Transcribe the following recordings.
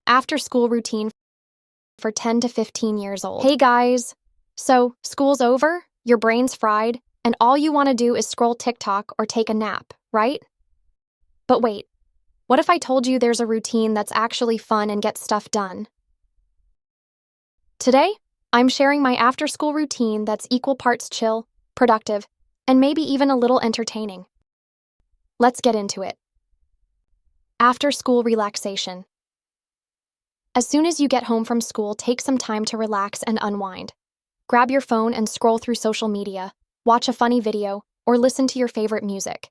after-school routine for 10 to 15 years old. Hey guys! So, school's over, your brain's fried, and all you want to do is scroll TikTok or take a nap, right? But wait, what if I told you there's a routine that's actually fun and gets stuff done? Today, I'm sharing my after-school routine that's equal parts chill, productive, and maybe even a little entertaining. Let's get into it. After-school relaxation. As soon as you get home from school, take some time to relax and unwind. Grab your phone and scroll through social media, watch a funny video, or listen to your favorite music.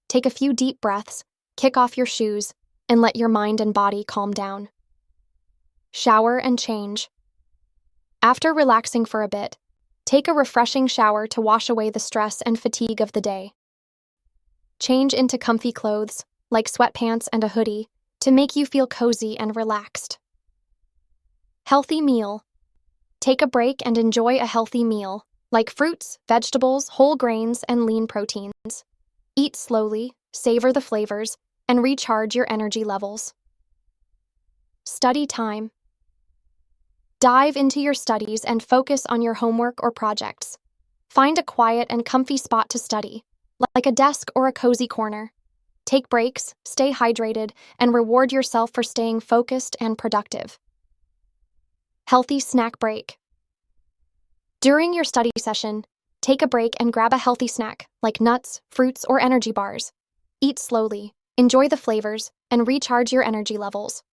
Take a few deep breaths, kick off your shoes, and let your mind and body calm down. Shower and change. After relaxing for a bit, take a refreshing shower to wash away the stress and fatigue of the day. Change into comfy clothes, like sweatpants and a hoodie, to make you feel cozy and relaxed. Healthy meal. Take a break and enjoy a healthy meal, like fruits, vegetables, whole grains, and lean proteins. Eat slowly, savor the flavors, and recharge your energy levels. Study time. Dive into your studies and focus on your homework or projects. Find a quiet and comfy spot to study, like a desk or a cozy corner. Take breaks, stay hydrated, and reward yourself for staying focused and productive. Healthy snack break. During your study session, take a break and grab a healthy snack, like nuts, fruits, or energy bars. Eat slowly, enjoy the flavors, and recharge your energy levels.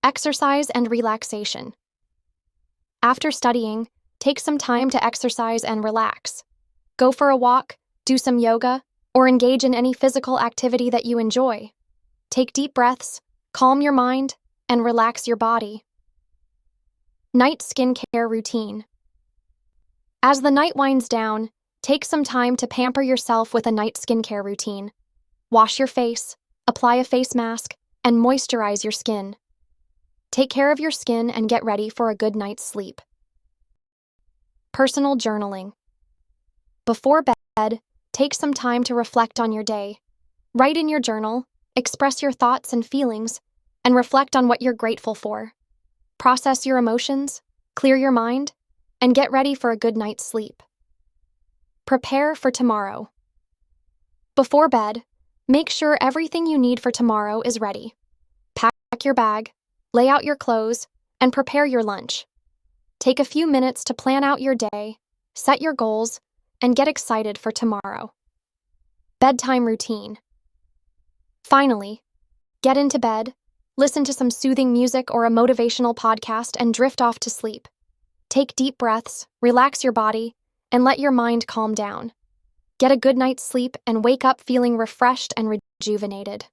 Exercise and relaxation. After studying, take some time to exercise and relax. Go for a walk, do some yoga, or engage in any physical activity that you enjoy. Take deep breaths, calm your mind, and relax your body. Night skincare routine. As the night winds down, take some time to pamper yourself with a night skincare routine. Wash your face, apply a face mask, and moisturize your skin. Take care of your skin and get ready for a good night's sleep. Personal journaling. Before bed, take some time to reflect on your day. Write in your journal, express your thoughts and feelings, and reflect on what you're grateful for. Process your emotions, clear your mind, and get ready for a good night's sleep. Prepare for tomorrow. Before bed, make sure everything you need for tomorrow is ready. Pack your bag, lay out your clothes, and prepare your lunch. Take a few minutes to plan out your day, set your goals, and get excited for tomorrow. Bedtime routine. Finally, get into bed, listen to some soothing music or a motivational podcast, and drift off to sleep. Take deep breaths, relax your body, and let your mind calm down. Get a good night's sleep and wake up feeling refreshed and rejuvenated.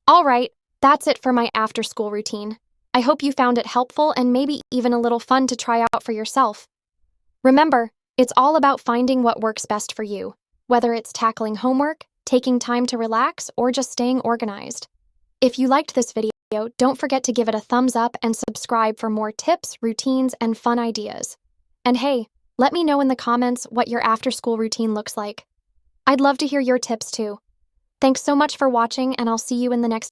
All right, that's it for my after-school routine. I hope you found it helpful and maybe even a little fun to try out for yourself. Remember, it's all about finding what works best for you, whether it's tackling homework, taking time to relax, or just staying organized. If you liked this video, don't forget to give it a thumbs up and subscribe for more tips, routines, and fun ideas. And hey, let me know in the comments what your after-school routine looks like. I'd love to hear your tips too. Thanks so much for watching, and I'll see you in the next